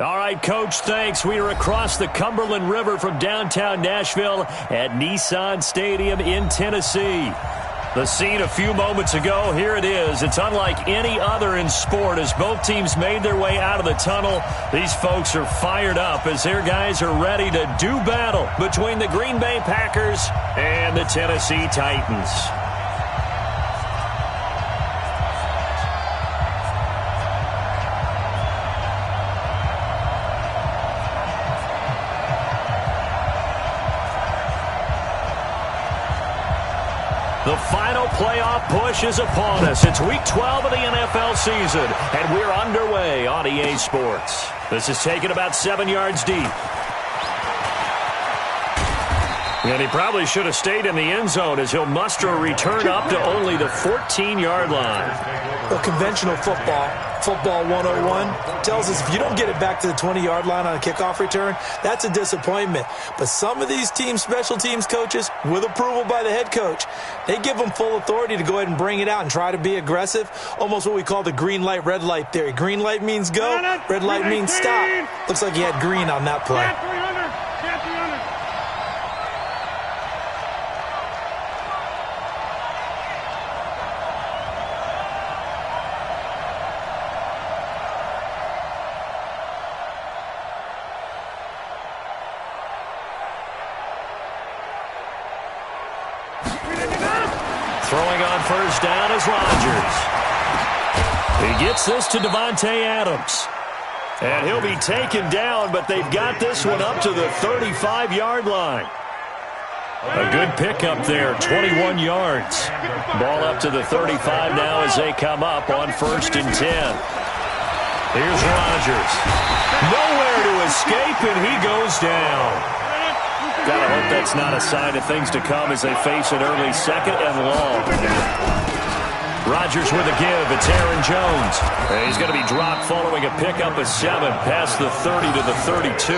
All right, Coach, thanks. We are across the Cumberland River from downtown Nashville at Nissan Stadium in Tennessee. The scene a few moments ago, here it is. It's unlike any other in sport as both teams made their way out of the tunnel. These folks are fired up as their guys are ready to do battle between the Green Bay Packers and the Tennessee Titans. The final playoff push is upon us. It's Week 12 of the NFL season, and we're underway on EA Sports. This is taken about 7 yards deep. And he probably should have stayed in the end zone as he'll muster a return up to only the 14-yard line. Well, conventional football 101, tells us if you don't get it back to the 20-yard line on a kickoff return, that's a disappointment. But some of these special teams coaches, with approval by the head coach, they give them full authority to go ahead and bring it out and try to be aggressive, almost what we call the green light, red light theory. Green light means go, red light means stop. Looks like he had green on that play. Throwing on first down is Rodgers. He gets this to Davante Adams. And he'll be taken down, but they've got this one up to the 35-yard line. A good pickup there, 21 yards. Ball up to the 35 now as they come up on 1st and 10. Here's Rodgers. Nowhere to escape, and he goes down. Gotta hope that's not a sign of things to come as they face an early 2nd and long. Rodgers with a give. It's Aaron Jones. And he's going to be dropped following a pickup of 7 past the 30 to the 32.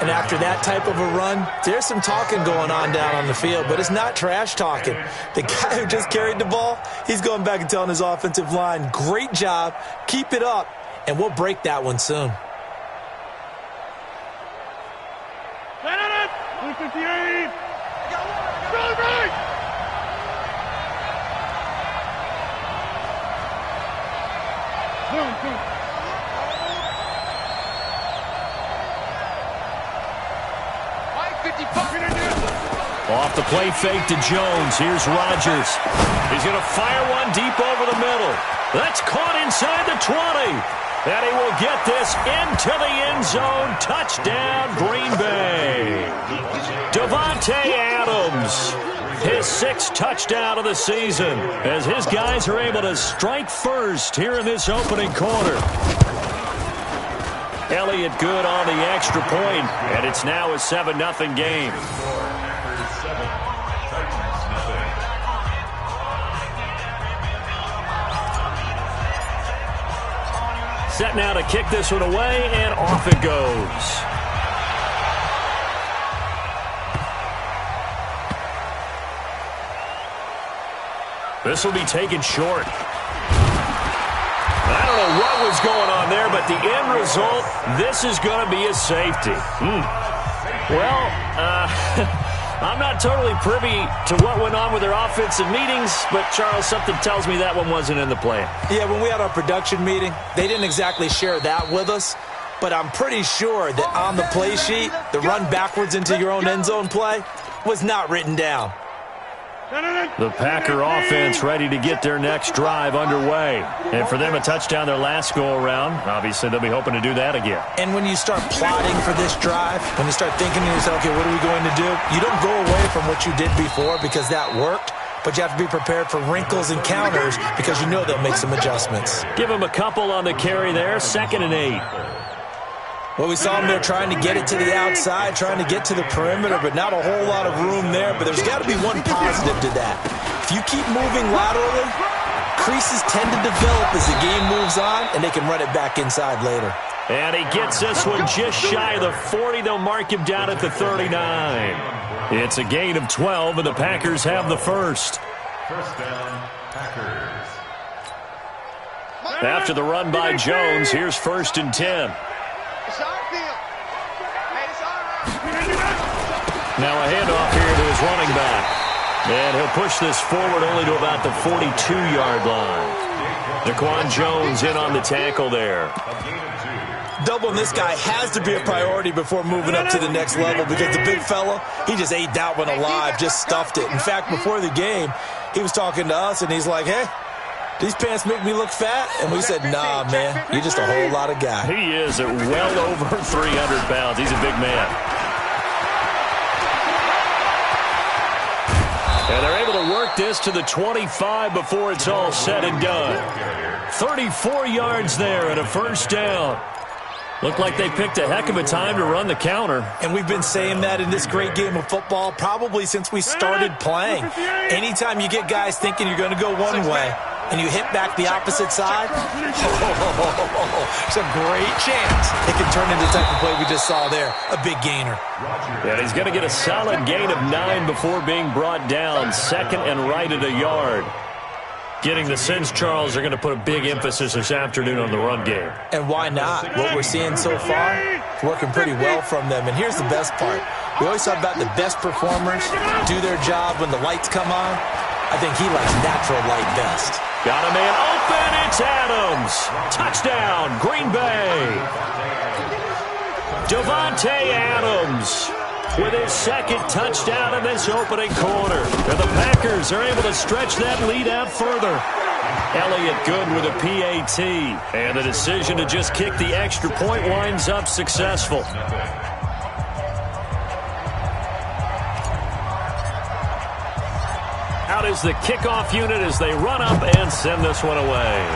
And after that type of a run, there's some talking going on down on the field, but it's not trash talking. The guy who just carried the ball, he's going back and telling his offensive line, great job, keep it up, and we'll break that one soon. 58. Go right. Off the play fake to Jones. Here's Rodgers. He's going to fire one deep over the middle. That's caught inside the 20. And he will get this into the end zone. Touchdown, Green Bay. Davante Adams, his 6th touchdown of the season, as his guys are able to strike first here in this opening quarter. Elliott good on the extra point, and it's now a 7-0 game. Set now to kick this one away, and off it goes. This will be taken short. I don't know what was going on there, but the end result, this is going to be a safety. Well, I'm not totally privy to what went on with their offensive meetings, but, Charles, something tells me that one wasn't in the plan. Yeah, when we had our production meeting, they didn't exactly share that with us, but I'm pretty sure that on the play sheet, the run backwards into your own end zone play was not written down. The Packer offense ready to get their next drive underway. And for them, a touchdown their last go-around. Obviously, they'll be hoping to do that again. And when you start plotting for this drive, when you start thinking to yourself, okay, what are we going to do? You don't go away from what you did before because that worked, but you have to be prepared for wrinkles and counters because you know they'll make some adjustments. Give them a couple on the carry there, 2nd and 8. Well, we saw them there trying to get it to the outside, trying to get to the perimeter, but not a whole lot of room there. But there's got to be one positive to that. If you keep moving laterally, creases tend to develop as the game moves on, and they can run it back inside later. And he gets this one just shy of the 40. They'll mark him down at the 39. It's a gain of 12, and the Packers have the first. First down, Packers. After the run by Jones, here's 1st and 10. Now a handoff here to his running back. And he'll push this forward only to about the 42-yard line. Daquan Jones in on the tackle there. Doubling this guy has to be a priority before moving up to the next level because the big fella, he just ate that one alive, just stuffed it. In fact, before the game, he was talking to us, and he's like, hey, these pants make me look fat? And we said, nah, man, you're just a whole lot of guy. He is at well over 300 pounds. He's a big man. And they're able to work this to the 25 before it's all said and done. 34 yards there and a 1st down. Looked like they picked a heck of a time to run the counter. And we've been saying that in this great game of football probably since we started playing. Anytime you get guys thinking you're going to go one way and you hit back the opposite side, it's a great chance it can turn into the type of play we just saw there, a big gainer. Yeah, he's going to get a solid gain of 9 before being brought down. 2nd and right at a yard. Getting the sense Charles are going to put a big emphasis this afternoon on the run game. And why not? What we're seeing so far is working pretty well from them. And here's the best part. We always talk about the best performers do their job when the lights come on. I think he likes natural light best. Got a man open. It's Adams. Touchdown, Green Bay. Davante Adams with his 2nd touchdown in this opening quarter. And the Packers are able to stretch that lead out further. Elliott good with a PAT. And the decision to just kick the extra point winds up successful. Out is the kickoff unit as they run up and send this one away.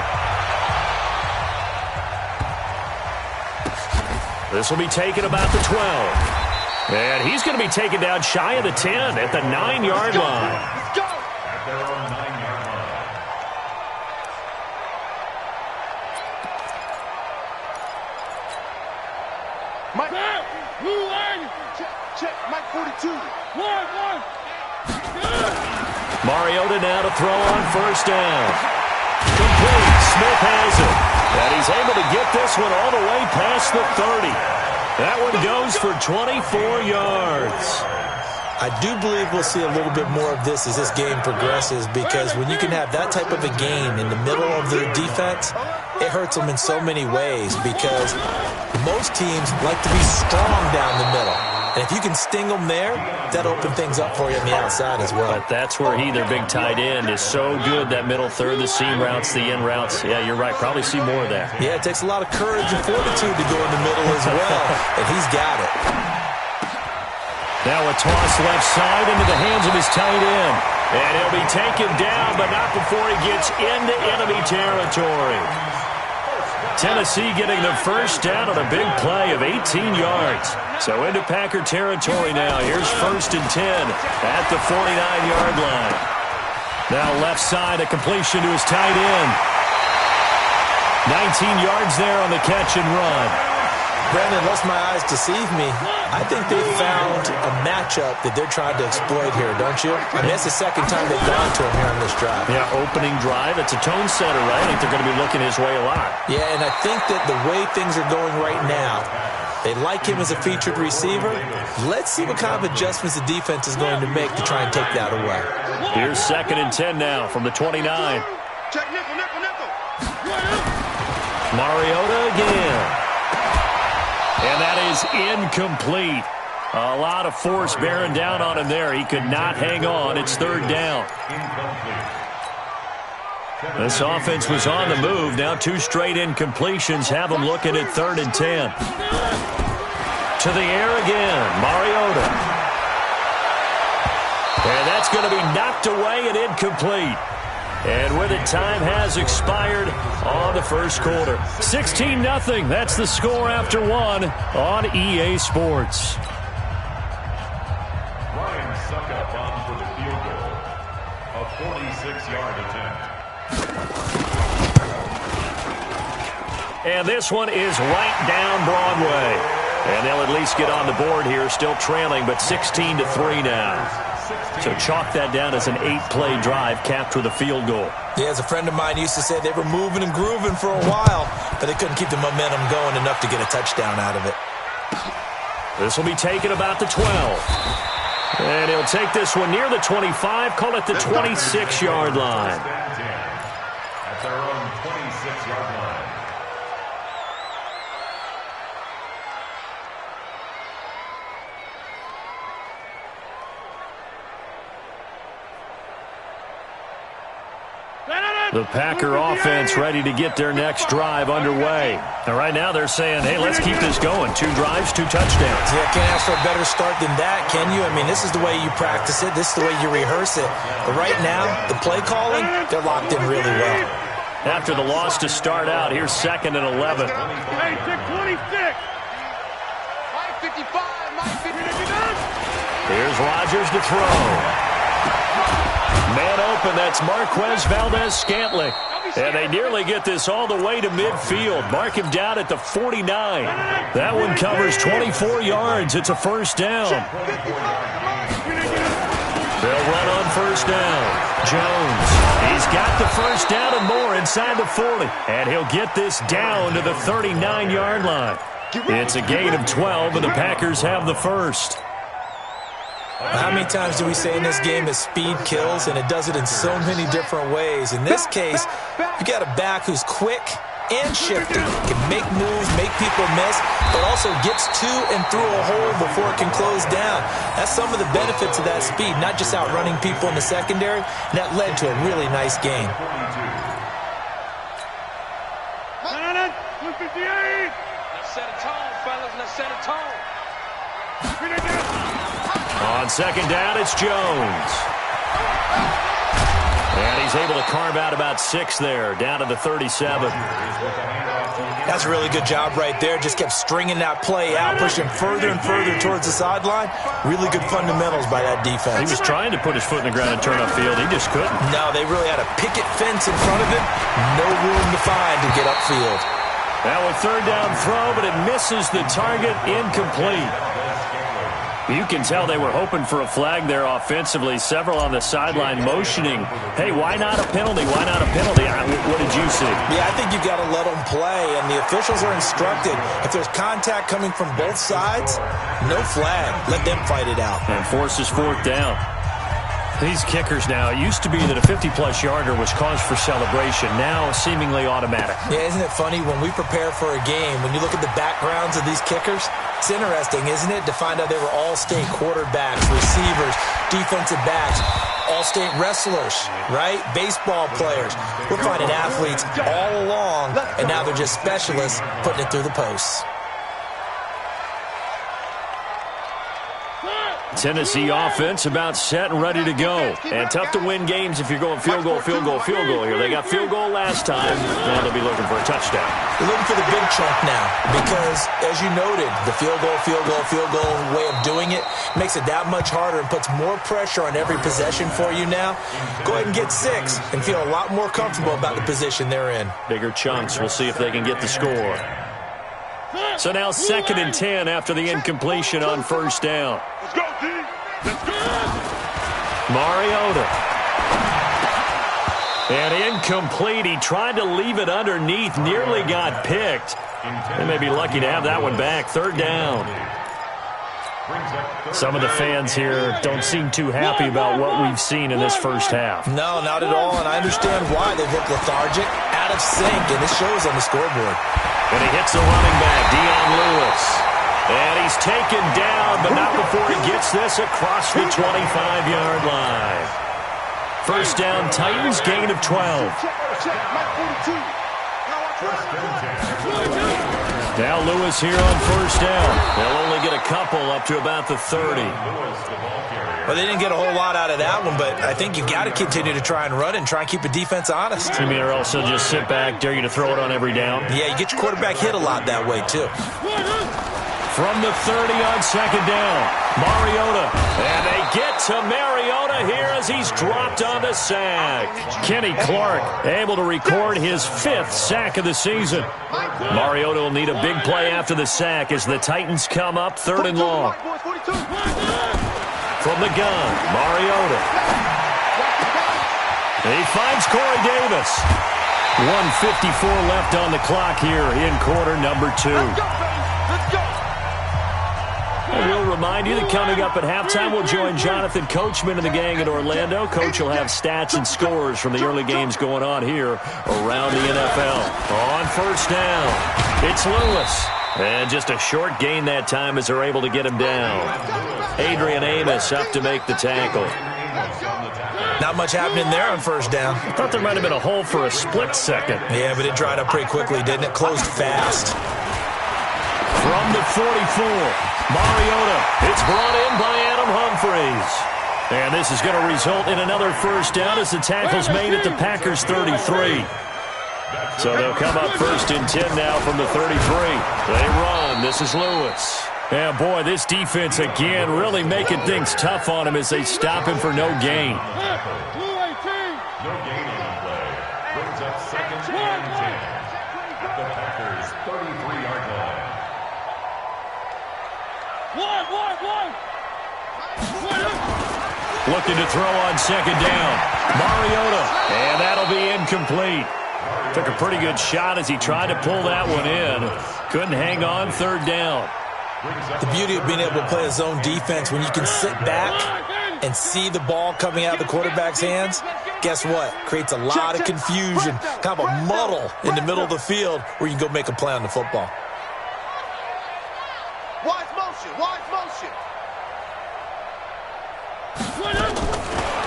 This will be taken about the 12. And he's going to be taken down shy of the 10 at the 9-yard line. At their own 9-yard line. Mike. Blue line. Check. Mike 42. One. Mariota now to throw on 1st down. Complete. Smith has it. And he's able to get this one all the way past the 30. That one goes for 24 yards. I do believe we'll see a little bit more of this as this game progresses because when you can have that type of a gain in the middle of the defense, it hurts them in so many ways because most teams like to be strong down the middle. And if you can sting them there, that opens things up for you on the outside as well. But that's where their big tight end, is so good, that middle third, the seam routes, the in routes. Yeah, you're right. Probably see more of that. Yeah, it takes a lot of courage and fortitude to go in the middle as well, and he's got it. Now a toss left side into the hands of his tight end. And he'll be taken down, but not before he gets into enemy territory. Tennessee getting the 1st down on a big play of 18 yards. So into Packer territory now. Here's 1st and 10 at the 49-yard line. Now left side, a completion to his tight end. 19 yards there on the catch and run. Brandon, unless my eyes deceive me, I think they found a matchup that they're trying to exploit here, don't you? I mean, that's the 2nd time they've gone to him here on this drive. Yeah, opening drive. It's a tone setter, right? I think they're going to be looking his way a lot. Yeah, and I think that the way things are going right now, they like him as a featured receiver. Let's see what kind of adjustments the defense is going to make to try and take that away. Here's 2nd and 10 now from the 29. Check nickel. Mariota again. And that is incomplete. A lot of force bearing down on him there. He could not hang on. It's 3rd down. This offense was on the move. Now 2 straight incompletions have them looking at 3rd and 10. To the air again. Mariota. And that's going to be knocked away and incomplete. And with it, time has expired on the 1st quarter. 16-0. That's the score after 1 on EA Sports. Ryan Suckup on for the field goal. A 46-yard attempt. And this one is right down Broadway. And they'll at least get on the board here, still trailing, but 16-3 now. So chalk that down as an 8-play drive capped with a field goal. Yeah, as a friend of mine used to say, they were moving and grooving for a while, but they couldn't keep the momentum going enough to get a touchdown out of it. This will be taken about the 12. And he'll take this one near the 25, call it the 26-yard line. At their own 26-yard line. The Packer offense ready to get their next drive underway. And right now they're saying, hey, let's keep this going. 2 drives, 2 touchdowns. Yeah, can't ask for a better start than that, can you? I mean, this is the way you practice it. This is the way you rehearse it. But right now, the play calling, they're locked in really well. After the loss to start out, here's 2nd and 11. Hey, 26. Mike 55, Mike 55. Here's Rodgers to throw. Man open, that's Marquez Valdez-Scantling. And they nearly get this all the way to midfield. Mark him down at the 49. That one covers 24 yards. It's a first down. They'll run on first down. Jones, he's got the first down and more inside the 40. And he'll get this down to the 39-yard line. It's a gain of 12, and the Packers have the first. How many times do we say in this game that speed kills, and it does it in so many different ways? In this case, you got a back who's quick and shifty, can make moves, make people miss, but also gets to and through a hole before it can close down. That's some of the benefits of that speed, not just outrunning people in the secondary, and that led to a really nice game. Let's set a tone, fellas. Let's set a tone. On second down, it's Jones. And he's able to carve out about 6 there, down to the 37. That's a really good job right there. Just kept stringing that play out, pushing further and further towards the sideline. Really good fundamentals by that defense. He was trying to put his foot in the ground and turn upfield. He just couldn't. No, they really had a picket fence in front of him. No room to find to get upfield. Now a third down throw, but it misses the target, incomplete. You can tell they were hoping for a flag there offensively. Several on the sideline motioning, hey, why not a penalty? Why not a penalty? What did you see? Yeah, I think you've got to let them play, and the officials are instructed. If there's contact coming from both sides, no flag. Let them fight it out. And forces 4th down. These kickers now, it used to be that a 50-plus yarder was cause for celebration. Now, seemingly automatic. Yeah, isn't it funny when we prepare for a game, when you look at the backgrounds of these kickers, it's interesting, isn't it, to find out they were all-state quarterbacks, receivers, defensive backs, all-state wrestlers, right? Baseball players. We're finding athletes all along, and now they're just specialists putting it through the posts. Tennessee offense about set and ready to go. And tough to win games if you're going field goal, field goal, field goal here. They got field goal last time. Now they'll be looking for a touchdown. They're looking for the big chunk now because, as you noted, the field goal way of doing it makes it that much harder and puts more pressure on every possession for you now. Go ahead and get 6 and feel a lot more comfortable about the position they're in. Bigger chunks. We'll see if they can get the score. So now 2nd and 10 after the incompletion on first down. Let's go, D. Let's go. Mariota. And incomplete. He tried to leave it underneath. Nearly got picked. They may be lucky to have that one back. 3rd down. Some of the fans here don't seem too happy about what we've seen in this first half. No, not at all, and I understand why. They've looked lethargic, out of sync, and it shows on the scoreboard. And he hits the running back, Dion Lewis. And he's taken down, but not before he gets this across the 25-yard line. First down, Titans, gain of 12. Check, Mike 42. Now Lewis here on first down. They'll only get a couple up to about the 30. Well, they didn't get a whole lot out of that one, but I think you've got to continue to try and run and try and keep the defense honest. You mean or else they'll just sit back, dare you to throw it on every down? Yeah, you get your quarterback hit a lot that way, too. From the 30 on second down, Mariota. And they get to Mariota here as he's dropped on the sack. Kenny Clark able to record his 5th sack of the season. Mariota will need a big play after the sack as the Titans come up 3rd and long. from the gun, Mariota. He finds Corey Davis. 1:54 left on the clock here in quarter number 2. Let's go. And we'll remind you that coming up at halftime, we'll join Jonathan Coachman and the gang in Orlando. Coach will have stats and scores from the early games going on here around the NFL. On first down, it's Lewis. And just a short gain that time as they're able to get him down. Adrian Amos up to make the tackle. Not much happening there on first down. I thought there might have been a hole for a split second. Yeah, but it dried up pretty quickly, didn't it? Closed fast. From the 44, Mariota. It's brought in by Adam Humphries. And this is going to result in another first down as the tackle's made at the Packers' 33. So they'll come up first and 10 now from the 33. They run. This is Lewis. Yeah, boy, this defense again really making things tough on him as they stop him for no gain. No gain on the play. Brings up second and 10 at the Packers' 33-yard line. Looking to throw on second down. Mariota. And that'll be incomplete. Took a pretty good shot as he tried to pull that one in. Couldn't hang on third down. The beauty of being able to play a zone defense when you can sit back and see the ball coming out of the quarterback's hands, guess what? Creates a lot of confusion, kind of a muddle in the middle of the field where you can go make a play on the football. Watch motion.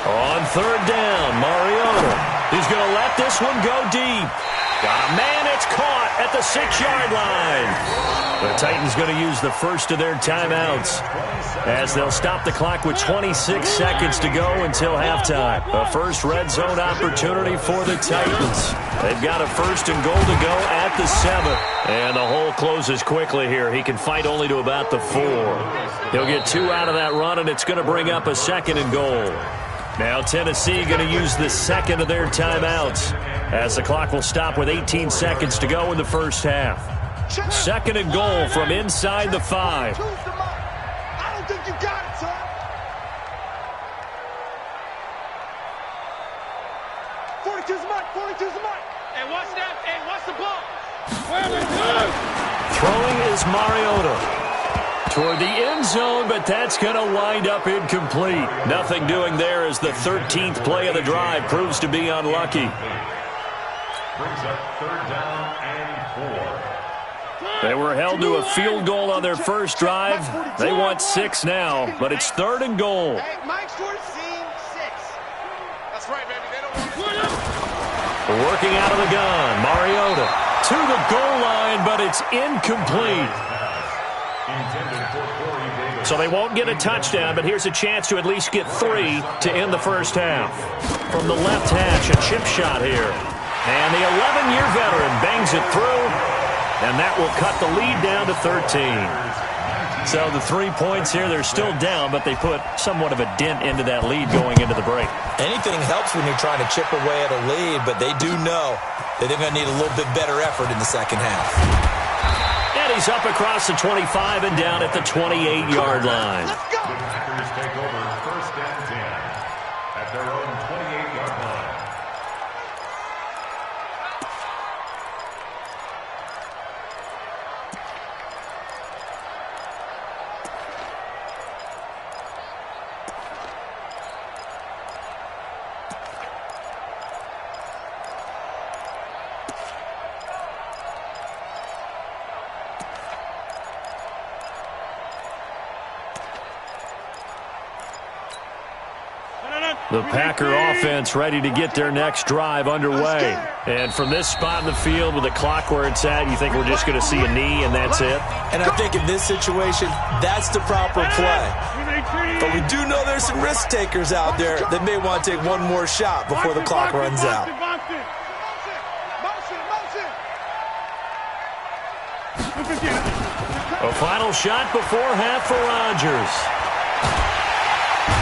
On third down, Mariota. He's going to let this one go deep. Got a man, it's caught at the 6-yard line. The Titans going to use the first of their timeouts as they'll stop the clock with 26 seconds to go until halftime. A first red zone opportunity for the Titans. They've got a first and goal to go at the 7. And the hole closes quickly here. He can fight only to about the 4. He'll get 2 out of that run, and it's going to bring up a second and goal. Now Tennessee going to use the second of their timeouts as the clock will stop with 18 seconds to go in the first half. Second and goal from inside the 5. I don't think you got it, son. 42's the mark. Hey, watch that. Hey, watch the ball. Throwing is Mariota toward the end zone, but that's going to wind up incomplete. Nothing doing there as the 13th play of the drive proves to be unlucky. Brings up third down and 4. They were held to a field goal on their first drive. They want 6 now, but it's third and goal. Hey, Mike's 14, 6. That's right, baby. They don't want it. Working out of the gun, Mariota to the goal line, but it's incomplete. So they won't get a touchdown, but here's a chance to at least get 3 to end the first half. From the left hash, a chip shot here. And the 11-year veteran bangs it through, and that will cut the lead down to 13. So the 3 points here, they're still down, but they put somewhat of a dent into that lead going into the break. Anything helps when you're trying to chip away at a lead, but they do know that they're going to need a little bit better effort in the second half. And he's up across the 25 and down at the 28-yard line. The Packers take over first and 10 at their own 28-yard line. The Packer offense ready to get their next drive underway. And from this spot in the field with the clock where it's at, you think we're just going to see a knee and that's it? And I think in this situation, that's the proper play. But we do know there's some risk takers out there that may want to take one more shot before the clock runs out. A final shot before half for Rodgers.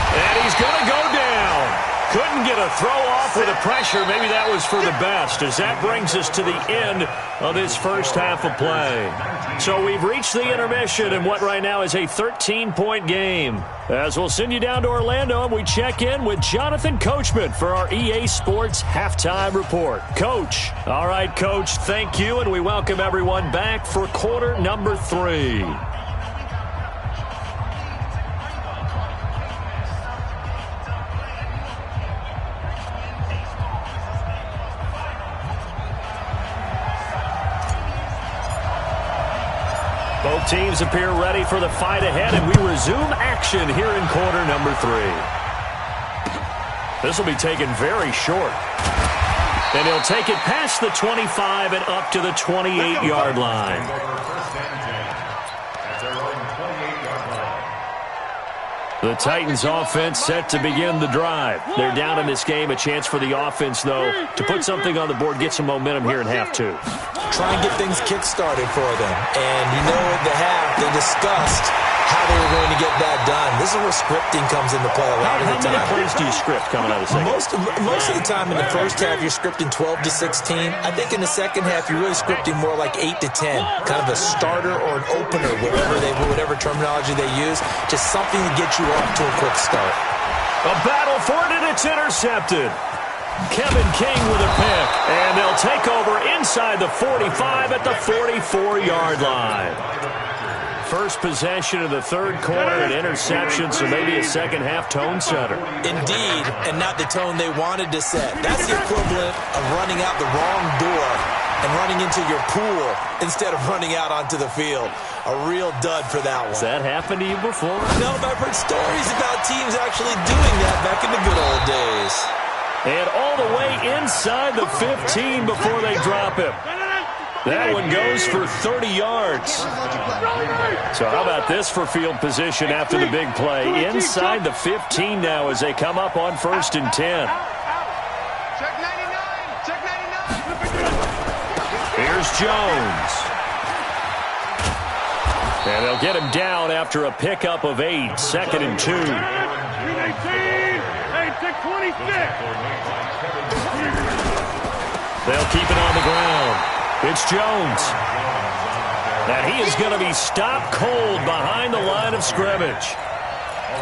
And he's going to go down. Couldn't get a throw off with the pressure. Maybe that was for the best, as that brings us to the end of this first half of play. So we've reached the intermission in what right now is a 13-point game. As we'll send you down to Orlando, and we check in with Jonathan Coachman for our EA Sports Halftime Report. Coach. All right, Coach, thank you, and we welcome everyone back for quarter number 3. Both teams appear ready for the fight ahead, and we resume action here in quarter number 3. This will be taken very short. And he'll take it past the 25 and up to the 28-yard line. The Titans offense set to begin the drive. They're down in this game. A chance for the offense, though, to put something on the board, get some momentum here in half 2. Try and get things kick-started for them. And you know at the half, they discussed how they were going to get that done. This is where scripting comes into play a lot of the time. How many plays do you script coming out of the second? Most of the time in the first half, you're scripting 12 to 16. I think in the second half, you're really scripting more like 8 to 10. Kind of a starter or an opener, whatever terminology they use. Just something to get you off to a quick start. A battle for it, and it's intercepted. Kevin King with a pick, and they'll take over inside the 45 at the 44-yard line. First possession of the third quarter, an interception, so maybe a second-half tone setter. Indeed, and not the tone they wanted to set. That's the equivalent of running out the wrong door and running into your pool instead of running out onto the field. A real dud for that one. Has that happened to you before? No, but I've heard stories about teams actually doing that back in the good old days. And all the way inside the 15 before they drop him. That one goes for 30 yards. So how about this for field position after the big play? Inside the 15 now as they come up on 1st and 10. Check 99. Check 99. Here's Jones. And they'll get him down after a pickup of 8, 2nd and 2. 26. They'll keep it on the ground. It's Jones. And he is going to be stopped cold behind the line of scrimmage.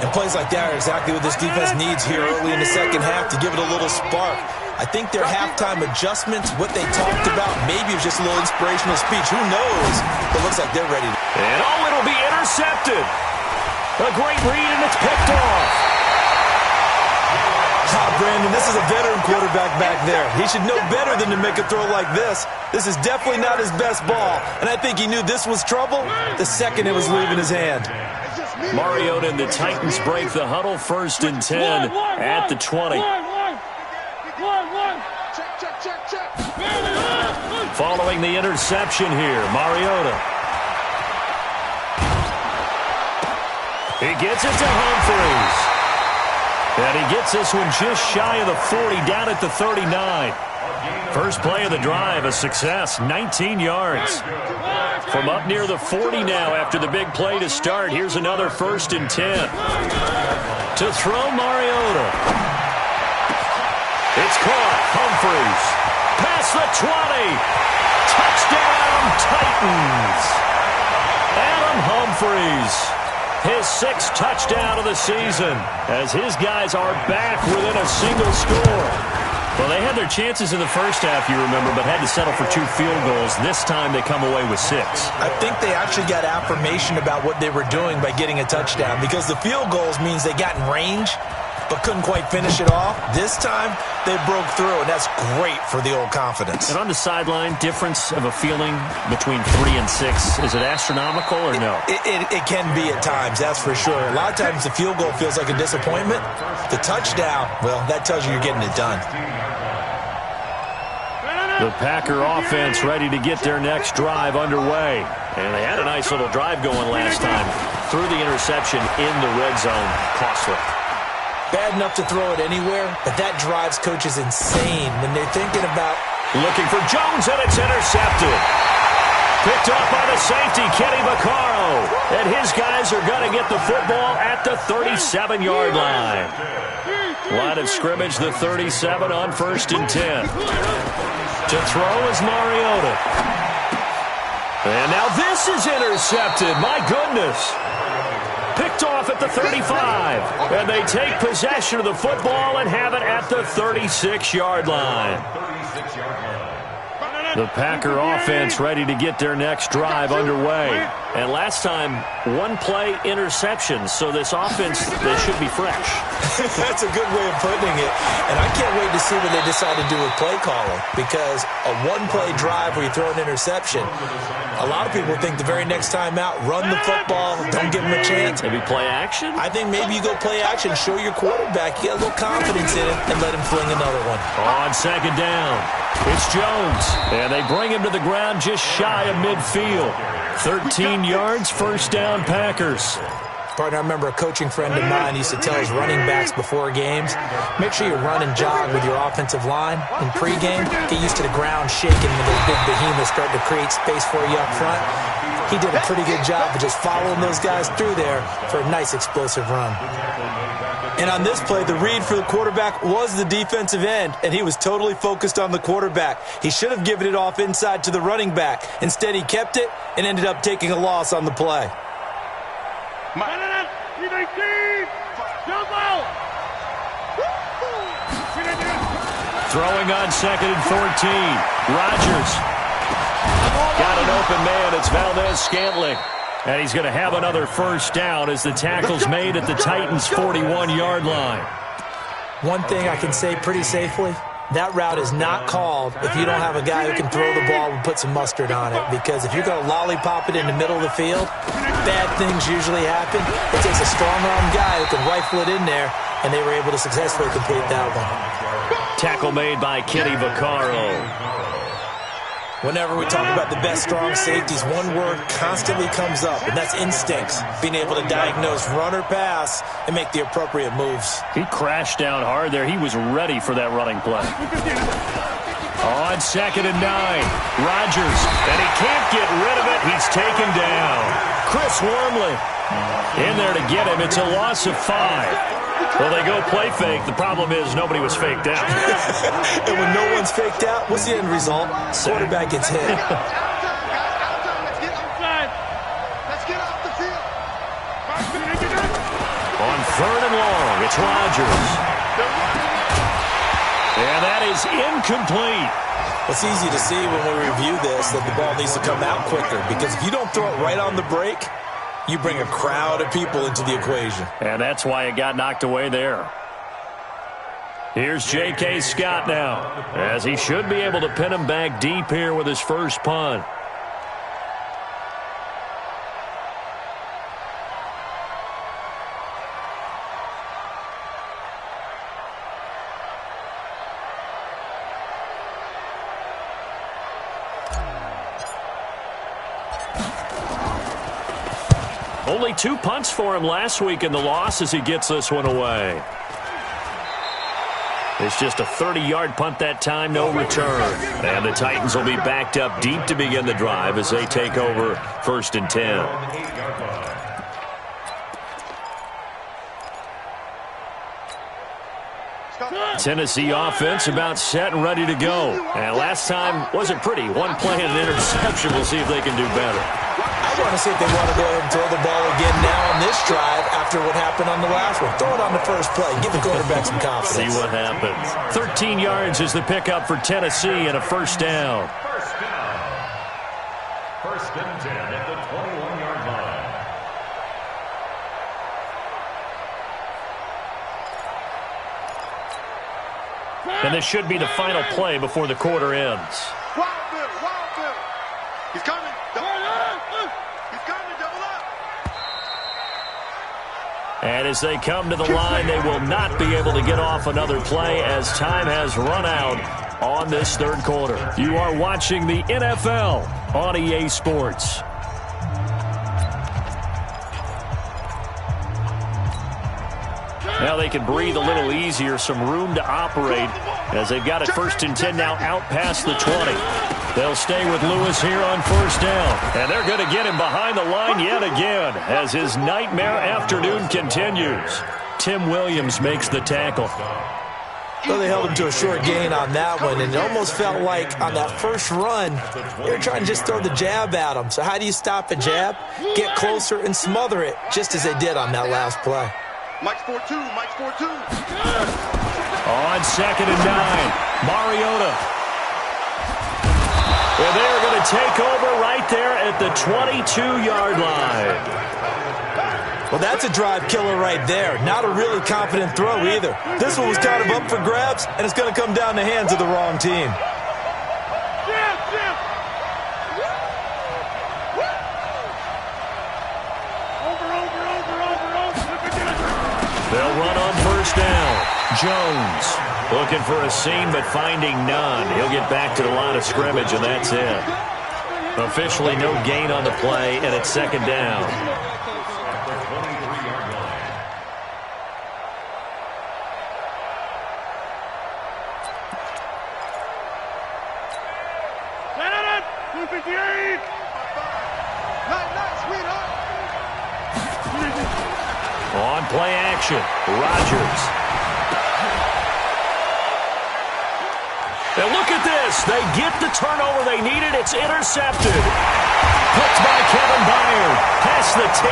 And plays like that are exactly what this defense needs here early in the second half to give it a little spark. I think their halftime adjustments, what they talked about, maybe it was just a little inspirational speech. Who knows? But it looks like they're ready. And it'll be intercepted. A great read, and it's picked off. Brandon, this is a veteran quarterback back there. He should know better than to make a throw like this. This is definitely not his best ball, and I think he knew this was trouble the second it was leaving his hand. Mariota and the Titans break the huddle, 1st and 10 at the 20. Following the interception here, Mariota. He gets it to Humphries. And he gets this one just shy of the 40, down at the 39. First play of the drive, a success, 19 yards. From up near the 40 now after the big play to start. Here's another 1st and 10. To throw Mariota. It's caught. Humphries. Past the 20. Touchdown, Titans. Adam Humphries. His 6th touchdown of the season as his guys are back within a single score. Well, they had their chances in the first half, you remember, but had to settle for 2 field goals. This time they come away with 6. I think they actually got affirmation about what they were doing by getting a touchdown because the field goals means they got in range but couldn't quite finish it off. This time, they broke through, and that's great for the old confidence. And on the sideline, difference of a feeling between 3 and 6, is it astronomical or no? It can be at times, that's for sure. A lot of times the field goal feels like a disappointment. The touchdown, well, that tells you you're getting it done. The Packer offense ready to get their next drive underway. And they had a nice little drive going last time. Threw the interception in the red zone. Costly. Bad enough to throw it anywhere, but that drives coaches insane when they're thinking about... Looking for Jones, and it's intercepted. Picked off by the safety, Kenny Vaccaro. And his guys are going to get the football at the 37-yard line. Line of scrimmage, the 37 on 1st and 10. To throw is Mariota. And now this is intercepted. My goodness. Picked off at the 35. And they take possession of the football and have it at the 36-yard line. The Packer offense ready to get their next drive underway. And last time, one-play interception. So this offense, they should be fresh. That's a good way of putting it. And I can't wait to see what they decide to do with play calling. Because a one-play drive where you throw an interception, a lot of people think the very next time out, run the football, don't give them a chance. Maybe play action? I think maybe you go play action, show your quarterback, you get a little confidence in it, and let him fling another one. On 2nd down, it's Jones. And they bring him to the ground just shy of midfield. 13 yards, 1st down, Packers. Partner, I remember a coaching friend of mine used to tell his running backs before games, make sure you run and jog with your offensive line in pregame. Get used to the ground shaking when those big behemoths start to create space for you up front. He did a pretty good job of just following those guys through there for a nice explosive run. And on this play, the read for the quarterback was the defensive end, and he was totally focused on the quarterback. He should have given it off inside to the running back. Instead, he kept it and ended up taking a loss on the play. Throwing on 2nd and 14. Rodgers. Got an open man. It's Valdez-Scantling. And he's going to have another 1st down as the tackle's made at the Titans' 41-yard line. One thing I can say pretty safely, that route is not called if you don't have a guy who can throw the ball and put some mustard on it. Because if you're going to lollipop it in the middle of the field, bad things usually happen. It takes a strong-arm guy who can rifle it in there, and they were able to successfully complete that one. Tackle made by Kenny Vaccaro. Whenever we talk about the best strong safeties, one word constantly comes up, and that's instincts. Being able to diagnose run or pass and make the appropriate moves. He crashed down hard there. He was ready for that running play. On 2nd and 9, Rodgers, and he can't get rid of it. He's taken down. Chris Wormley in there to get him. It's a loss of 5. Well, they go play fake. The problem is nobody was faked out. And when no one's faked out, what's the end result? Quarterback gets hit. Let's get off the field. On 3rd and long, it's Rodgers. And that is incomplete. It's easy to see when we review this that the ball needs to come out quicker. Because if you don't throw it right on the break, you bring a crowd of people into the equation. And that's why it got knocked away there. Here's J.K. Scott now, as he should be able to pin him back deep here with his first punt. Only 2 punts for him last week in the loss as he gets this one away. It's just a 30-yard punt that time, no return. And the Titans will be backed up deep to begin the drive as they take over 1st and 10. Tennessee offense about set and ready to go. And last time wasn't pretty. One play and an interception. We'll see if they can do better. I want to see if they want to go ahead and throw the ball again now on this drive after what happened on the last one. Throw it on the first play. Give the quarterback some confidence. See what happens. 13 yards is the pickup for Tennessee and a 1st down. 1st and 10 at the 21-yard line. And this should be the final play before the quarter ends. Wild Bill. He's coming. Double up. He's coming. Double up. And as they come to the line, they will not be able to get off another play as time has run out on this 3rd quarter. You are watching the NFL on EA Sports. Now they can breathe a little easier, some room to operate as they've got it 1st and 10 now out past the 20. They'll stay with Lewis here on 1st down. And they're going to get him behind the line yet again as his nightmare afternoon continues. Tim Williams makes the tackle. So they held him to a short gain on that one, and it almost felt like on that first run, they were trying to just throw the jab at him. So how do you stop a jab? Get closer and smother it, just as they did on that last play. Mike's 4-2, Mike's 4-2. On 2nd and 9, Mariota. And they're going to take over right there at the 22-yard line. Well, that's a drive killer right there. Not a really confident throw either. This one was kind of up for grabs, and it's going to come down the hands of the wrong team. They'll run on 1st down. Jones looking for a seam, but finding none. He'll get back to the line of scrimmage, and that's it. Officially no gain on the play, and it's 2nd down. On play action, Rodgers. And look at this. They get the turnover they needed. It's intercepted. Hooked by Kevin Byard. Past the 10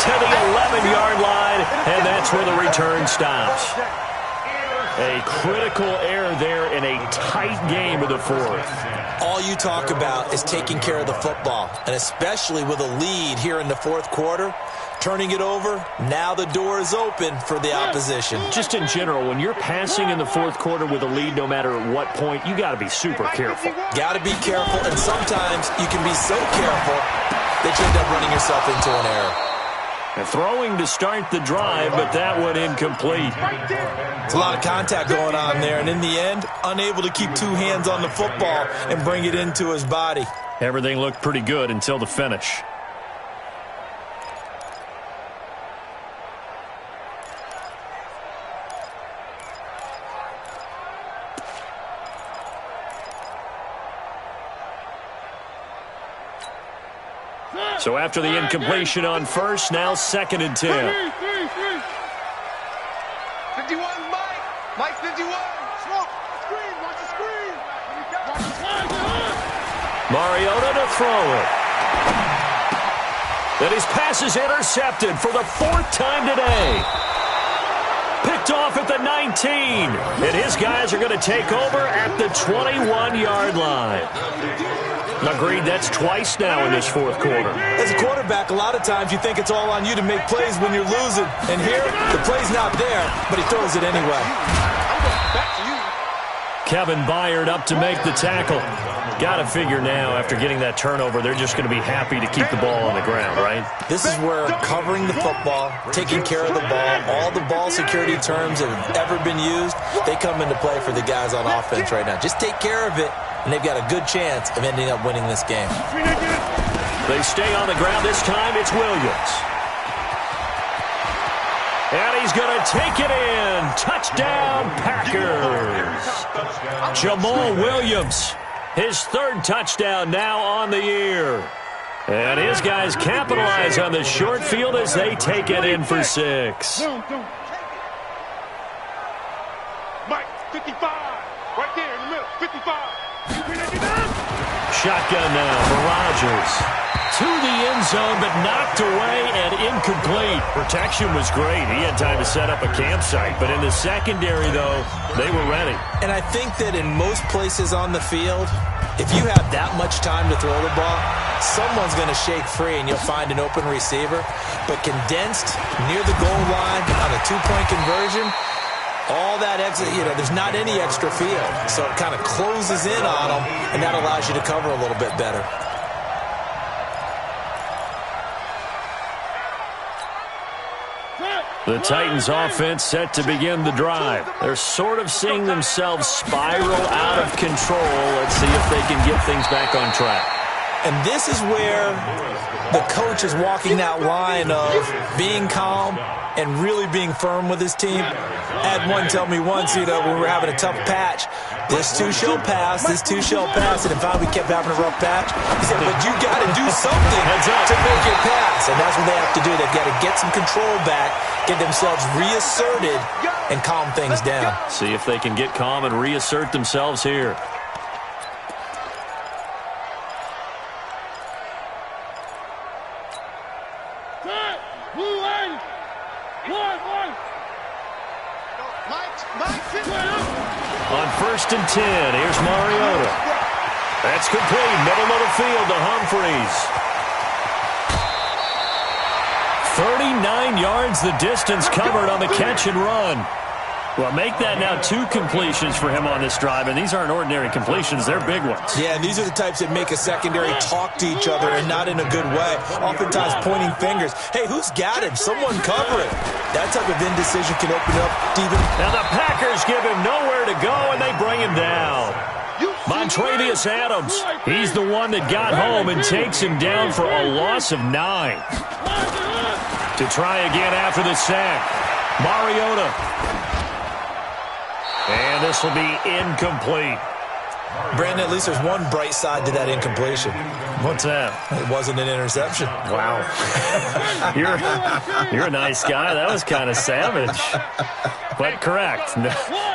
to the 11-yard line, and that's where the return stops. A critical error there in a tight game of the 4th. All you talk about is taking care of the football, and especially with a lead here in the 4th quarter. Turning it over, now the door is open for the opposition. Just in general, when you're passing in the 4th quarter with a lead, no matter at what point, you got to be super careful. Got to be careful, and sometimes you can be so careful that you end up running yourself into an error. And throwing to start the drive, but that one incomplete. It's a lot of contact going on there, and in the end, unable to keep 2 hands on the football and bring it into his body. Everything looked pretty good until the finish. So after the incompletion on 1st, now 2nd and 10. 51, Mike. Mike's 51. Smoke. Screen. Watch the screen. Mariota to throw it. And his pass is intercepted for the 4th time today. Picked off at the 19. And his guys are going to take over at the 21-yard line. Agreed, that's twice now in this 4th quarter. As a quarterback, a lot of times you think it's all on you to make plays when you're losing. And here, the play's not there, but he throws it anyway. Kevin Byard up to make the tackle. Got to figure now, after getting that turnover, they're just going to be happy to keep the ball on the ground, right? This is where covering the football, taking care of the ball, all the ball security terms that have ever been used, they come into play for the guys on offense right now. Just take care of it, and they've got a good chance of ending up winning this game. They stay on the ground. This time it's Williams. And he's going to take it in. Touchdown, Packers. Jamal Williams, his 3rd touchdown now on the year. And his guys capitalize on the short field as they take it in for 6. Mike, 55. Right there in the middle. 55. Shotgun now for Rodgers. To the end zone, but knocked away and incomplete. Protection was great. He had time to set up a campsite. But in the secondary, though, they were ready. And I think that in most places on the field, if you have that much time to throw the ball, someone's going to shake free and you'll find an open receiver. But condensed near the goal line on a 2-point conversion, all that exit, there's not any extra field. So it kind of closes in on them, and that allows you to cover a little bit better. The Titans offense set to begin the drive. They're sort of seeing themselves spiral out of control. Let's see if they can get things back on track. And this is where the coach is walking that line of being calm and really being firm with his team. I had one tell me once, when we were having a tough patch, this too shall pass, this too shall pass. And in fact, we kept having a rough patch. He said, but you got to do something to make it pass. And that's what they have to do. They've got to get some control back, get themselves reasserted, and calm things down. See if they can get calm and reassert themselves here. On 1st and 10, here's Mariota. That's complete. Middle of the field to Humphries. 39 yards the distance covered on the catch and run. Well, make that now 2 completions for him on this drive, and these aren't ordinary completions. They're big ones. Yeah, and these are the types that make a secondary talk to each other and not in a good way. Oftentimes pointing fingers. Hey, who's got him? Someone cover it. That type of indecision can open up even. Now the Packers give him nowhere to go, and they bring him down. Montravius Adams, he's the one that got home and takes him down for a loss of 9. To try again after the sack, Mariota. And this will be incomplete. Brandon, at least there's one bright side to that incompletion. What's that? It wasn't an interception. Wow. You're a nice guy. That was kind of savage. But correct.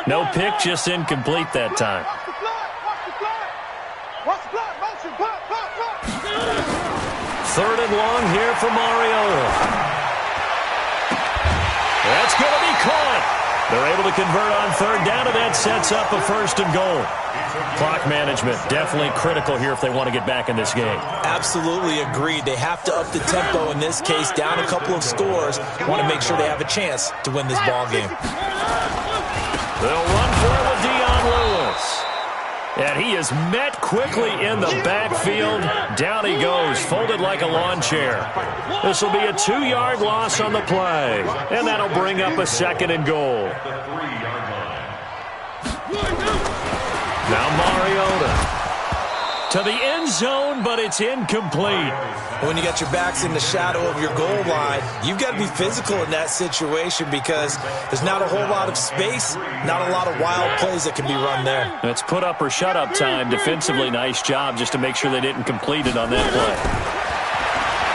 No pick, just incomplete that time. Third and long here for Mariota. That's going to be caught. They're able to convert on third down, and that sets up a 1st and goal. Clock management, definitely critical here if they want to get back in this game. Absolutely agreed. They have to up the tempo in this case, down a couple of scores. Want to make sure they have a chance to win this ball game. They'll run for it with Dion Lewis. And he is met quickly in the backfield. Down he goes, folded like a lawn chair. This will be a 2-yard loss on the play. And that'll bring up a 2nd and goal. Now Mariota to the end zone, but it's incomplete. When you got your backs in the shadow of your goal line, you've got to be physical in that situation because there's not a whole lot of space, not a lot of wild plays that can be run there. It's put up or shut up time. Defensively, nice job just to make sure they didn't complete it on that play.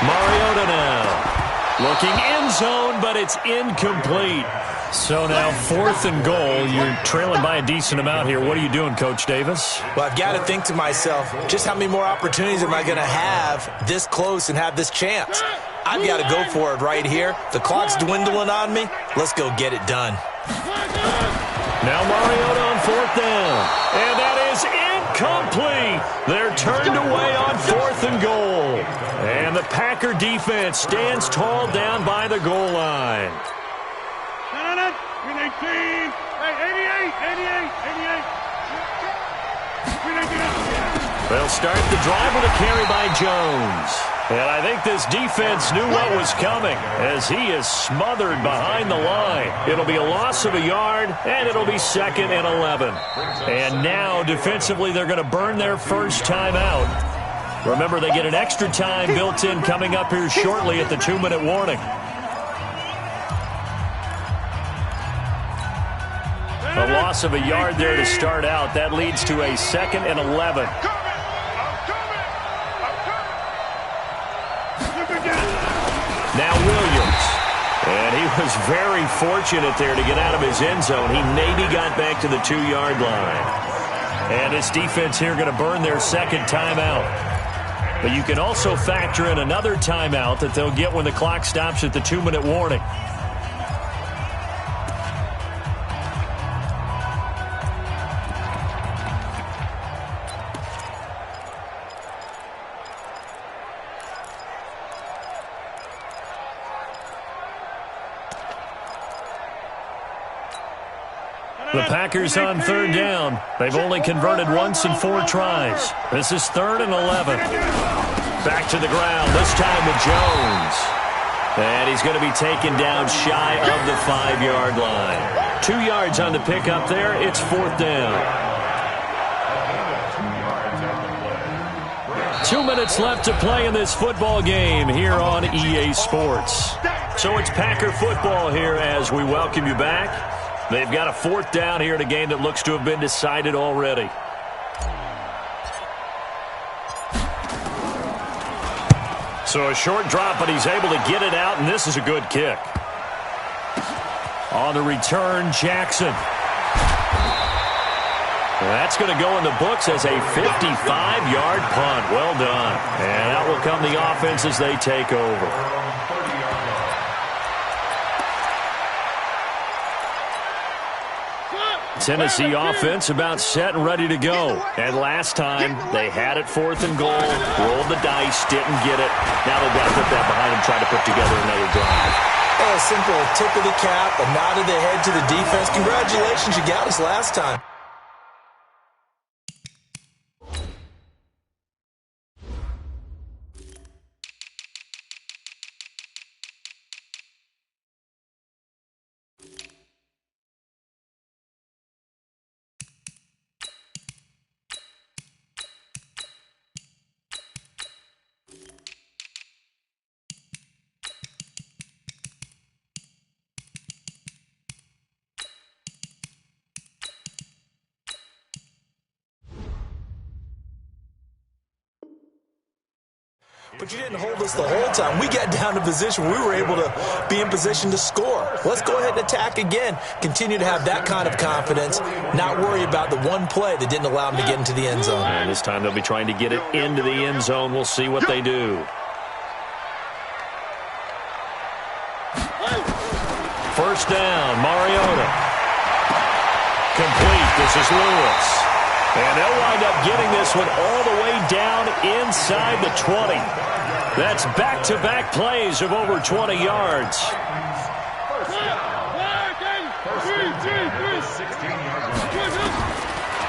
Mariota now looking end zone, but it's incomplete. So now 4th and goal. You're trailing by a decent amount here. What are you doing, Coach Davis? Well, I've got to think to myself, just how many more opportunities am I going to have this close and have this chance? I've got to go for it right here. The clock's dwindling on me. Let's go get it done. Now Mariota on 4th down. And that is incomplete. They're turned away on 4th and goal. And the Packer defense stands tall down by the goal line. 88, 88. They'll start the drive with a carry by Jones. And I think this defense knew what was coming as he is smothered behind the line. It'll be a loss of a yard, and it'll be 2nd and 11. And now, defensively, they're going to burn their first timeout. Remember, they get an extra time built in coming up here shortly at the 2-minute warning. A loss of a yard there to start out. That leads to a 2nd and 11. Now Williams. And he was very fortunate there to get out of his end zone. He maybe got back to the 2-yard line. And this defense here going to burn their 2nd timeout. But you can also factor in another timeout that they'll get when the clock stops at the 2-minute warning. The Packers on 3rd down. They've only converted once in 4 tries. This is 3rd and 11. Back to the ground, this time with Jones. And he's going to be taken down shy of the 5-yard line. 2 yards on the pickup there. It's 4th down. 2 minutes left to play in this football game here on EA Sports. So it's Packer football here as we welcome you back. They've got a 4th down here in a game that looks to have been decided already. So a short drop, but he's able to get it out, and this is a good kick. On the return, Jackson. That's going to go in the books as a 55-yard punt. Well done. And that will come the offense as they take over. Tennessee offense about set and ready to go. And last time, they had it 4th and goal, rolled the dice, didn't get it. Now they've got to put that behind them, try to put together another drive. A simple tip of the cap, a nod of the head to the defense. Congratulations, you got us last time. But you didn't hold us the whole time. We got down to position. We were able to be in position to score. Let's go ahead and attack again. Continue to have that kind of confidence. Not worry about the one play that didn't allow them to get into the end zone. And this time they'll be trying to get it into the end zone. We'll see what they do. First down, Mariota. Complete. This is Lewis. And they'll wind up getting this one all the way down inside the 20. That's back-to-back plays of over 20 yards.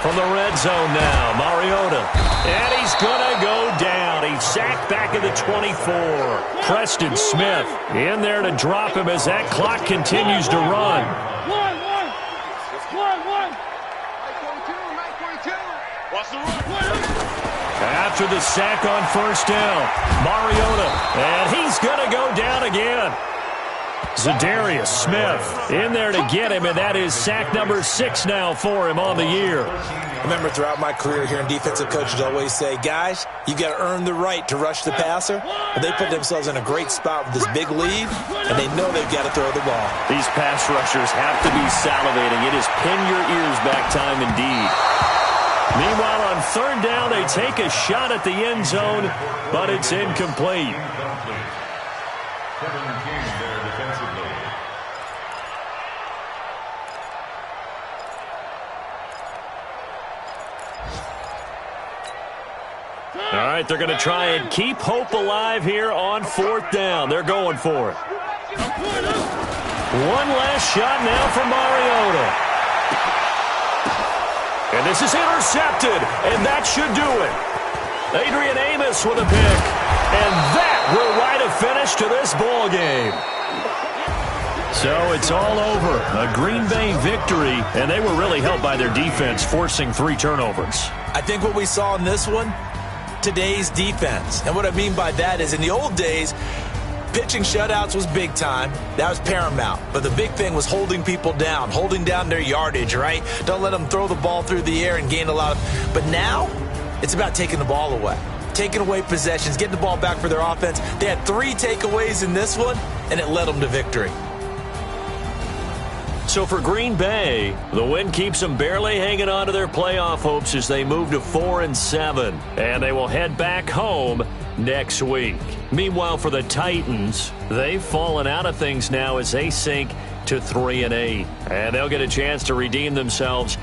From the red zone now, Mariota. And he's going to go down. He's sacked back at the 24. Preston Smith in there to drop him as that clock continues to run. After the sack on first down, Mariota, and he's going to go down again. Za'Darius Smith in there to get him, and that is sack number 6 now for him on the year. I remember throughout my career here, defensive coaches always say, guys, you got to earn the right to rush the passer. And they put themselves in a great spot with this big lead, and they know they've got to throw the ball. These pass rushers have to be salivating. It is pin your ears back time indeed. Meanwhile, on third down, they take a shot at the end zone, but it's incomplete. All right, they're going to try and keep hope alive here on fourth down. They're going for it. One last shot now for Mariota. And this is intercepted, and that should do it. Adrian Amos with a pick. And that will write a finish to this ball game. So it's all over. A Green Bay victory, and they were really helped by their defense, forcing 3 turnovers. I think what we saw in this one, today's defense. And what I mean by that is in the old days, pitching shutouts was big time. That was paramount. But the big thing was holding people down, holding down their yardage, right? Don't let them throw the ball through the air and gain a lot of... But now, it's about taking the ball away. Taking away possessions, getting the ball back for their offense. They had 3 takeaways in this one, and it led them to victory. So for Green Bay, the win keeps them barely hanging on to their playoff hopes as they move to 4-7. And they will head back home next week. Meanwhile, for the Titans, they've fallen out of things now as they sink to 3-8. And they'll get a chance to redeem themselves